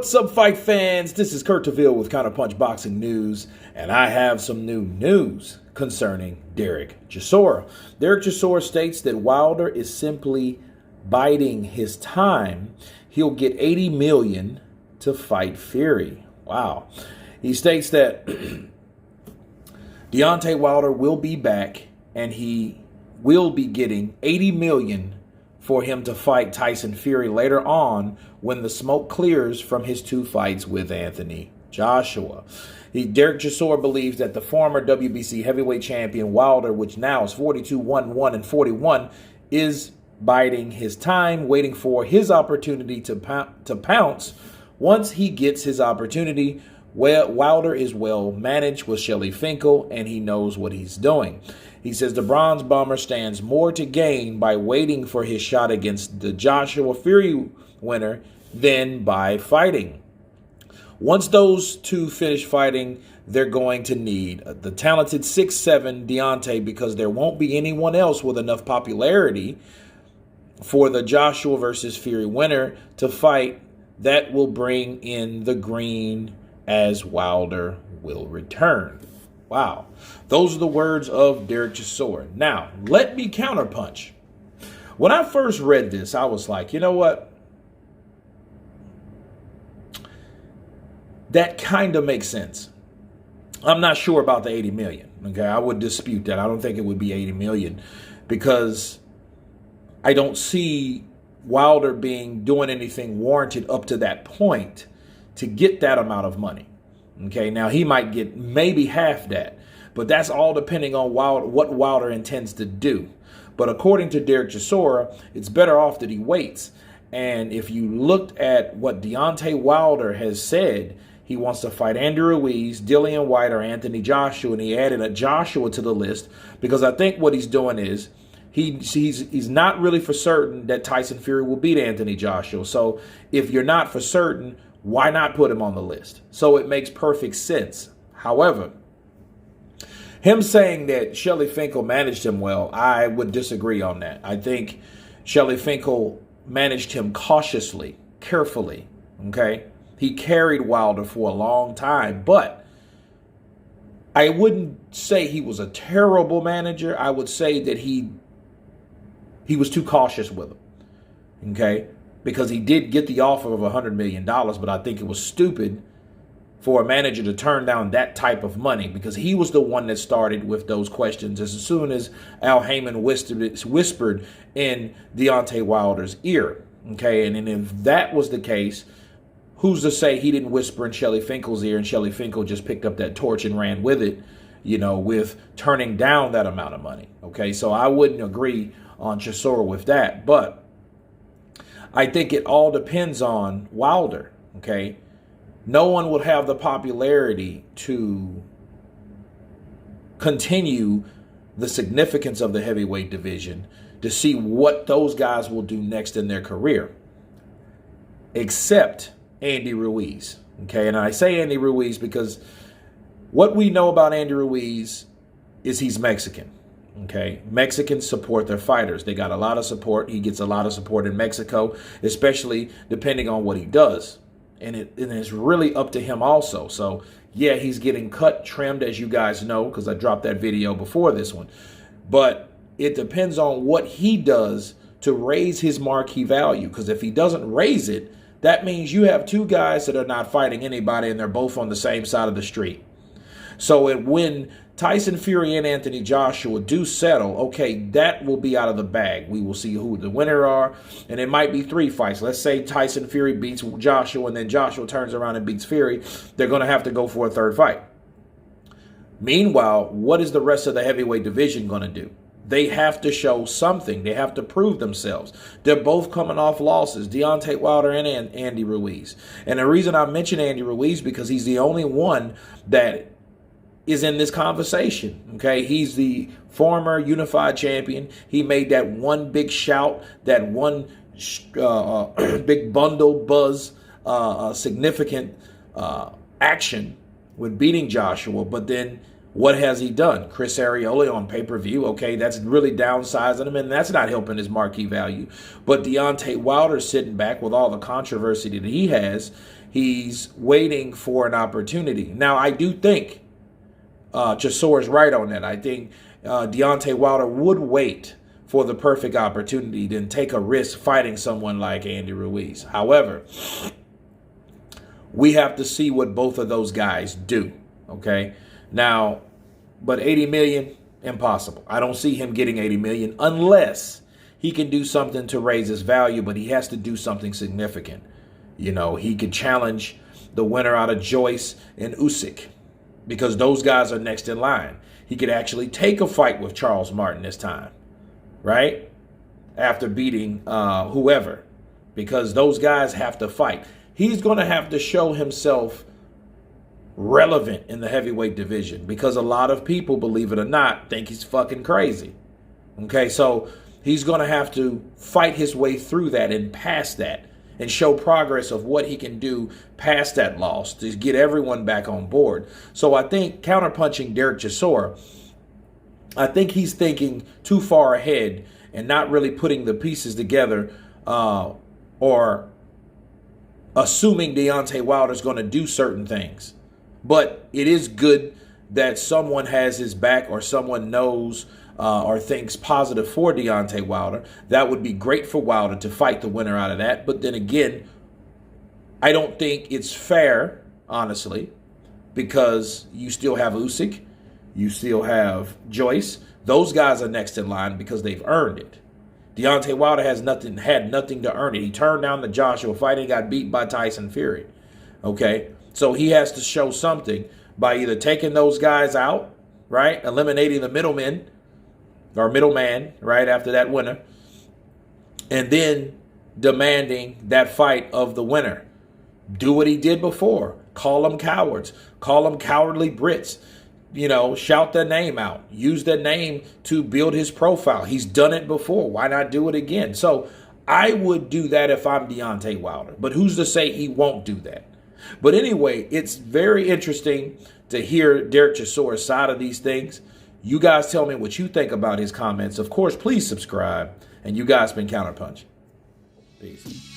What's up, fight fans? This is Kurt DeVille with Counterpunch Boxing News, and I have some new news concerning Dereck Chisora. Dereck Chisora states that Wilder is simply biding his time. He'll get $80 million to fight Fury. Wow. He states that Deontay Wilder will be back, and he will be getting $80 million for him to fight Tyson Fury later on when the smoke clears from his two fights with Anthony Joshua. Dereck Chisora believes that the former WBC heavyweight champion Wilder, which now is 42-1-1-41, is biding his time, waiting for his opportunity to pounce. Once he gets his opportunity, Wilder is well managed with Shelly Finkel, and he knows what he's doing. He says the Bronze Bomber stands more to gain by waiting for his shot against the Joshua Fury winner than by fighting. Once those two finish fighting, they're going to need the talented 6'7" Deontay, because there won't be anyone else with enough popularity for the Joshua versus Fury winner to fight that will bring in the green, as Wilder will return. Wow. Those are the words of Dereck Chisora. Now, let me counterpunch. When I first read this, I was like, you know what? That kind of makes sense. I'm not sure about the $80 million. Okay, I would dispute that. I don't think it would be $80 million, because I don't see Wilder doing anything warranted up to that point to get that amount of money. Okay, now he might get maybe half that, but that's all depending on what Wilder intends to do. But according to Dereck Chisora, it's better off that he waits. And if you looked at what Deontay Wilder has said, he wants to fight Andy Ruiz, Dillian White, or Anthony Joshua, and he added a Joshua to the list because I think what he's doing is he's not really for certain that Tyson Fury will beat Anthony Joshua. So if you're not for certain, why not put him on the list? So it makes perfect sense. However, him saying that Shelly Finkel managed him well, I would disagree on that. I think Shelly Finkel managed him cautiously, carefully, okay? He carried Wilder for a long time, but I wouldn't say he was a terrible manager. I would say that he was too cautious with him, okay? Because he did get the offer of $100 million, but I think it was stupid for a manager to turn down that type of money, because he was the one that started with those questions as soon as Al Heyman whispered in Deontay Wilder's ear. Okay, and if that was the case, who's to say he didn't whisper in Shelly Finkel's ear and Shelly Finkel just picked up that torch and ran with it, you know, with turning down that amount of money. Okay, so I wouldn't agree on Chisora with that, but I think it all depends on Wilder, okay? No one would have the popularity to continue the significance of the heavyweight division to see what those guys will do next in their career, except Andy Ruiz, okay? And I say Andy Ruiz because what we know about Andy Ruiz is he's Mexican. Okay, Mexicans support their fighters. They got a lot of support. He gets a lot of support in Mexico, especially depending on what he does. And it's really up to him also. So, yeah, he's getting cut, trimmed, as you guys know, because I dropped that video before this one. But it depends on what he does to raise his marquee value. Because if he doesn't raise it, that means you have two guys that are not fighting anybody, and they're both on the same side of the street. So when Tyson Fury and Anthony Joshua do settle, okay, that will be out of the bag. We will see who the winner are, and it might be 3 fights. Let's say Tyson Fury beats Joshua, and then Joshua turns around and beats Fury. They're going to have to go for a 3rd fight. Meanwhile, what is the rest of the heavyweight division going to do? They have to show something. They have to prove themselves. They're both coming off losses, Deontay Wilder and Andy Ruiz. And the reason I mention Andy Ruiz because he's the only one that is in this conversation, okay? He's the former unified champion. He made that one big shout, that one big bundle buzz, significant action with beating Joshua. But then what has he done? Chris Arioli on pay-per-view, okay, that's really downsizing him, and that's not helping his marquee value. But Deontay Wilder sitting back with all the controversy that he has, He's waiting for an opportunity. Now, I do think Chisora's right on that. I think Deontay Wilder would wait for the perfect opportunity than take a risk fighting someone like Andy Ruiz. However, we have to see what both of those guys do, okay? Now, but 80 million, impossible. I don't see him getting 80 million unless he can do something to raise his value, but he has to do something significant. You know, he could challenge the winner out of Joyce and Usyk because those guys are next in line. He could actually take a fight with Charles Martin this time, right? After beating whoever, because those guys have to fight. He's going to have to show himself relevant in the heavyweight division because a lot of people, believe it or not, think he's fucking crazy. Okay, so he's going to have to fight his way through that and past that and show progress of what he can do past that loss to get everyone back on board. So I think counterpunching Dereck Chisora, I think he's thinking too far ahead and not really putting the pieces together or assuming Deontay Wilder's going to do certain things. But it is good that someone has his back or someone knows or thinks positive for Deontay Wilder. That would be great for Wilder to fight the winner out of that. But then again, I don't think it's fair, honestly, because you still have Usyk, you still have Joyce. Those guys are next in line because they've earned it. Deontay Wilder had nothing to earn it. He turned down the Joshua fight and got beat by Tyson Fury. Okay, so he has to show something by either taking those guys out, right, eliminating the middleman, right, after that winner, and then demanding that fight of the winner. Do what he did before. Call them cowards. Call them cowardly Brits. You know, shout their name out. Use their name to build his profile. He's done it before. Why not do it again? So I would do that if I'm Deontay Wilder. But who's to say he won't do that? But anyway, it's very interesting to hear Dereck Chisora's side of these things. You guys tell me what you think about his comments. Of course, please subscribe. And you guys been Counterpunch. Peace.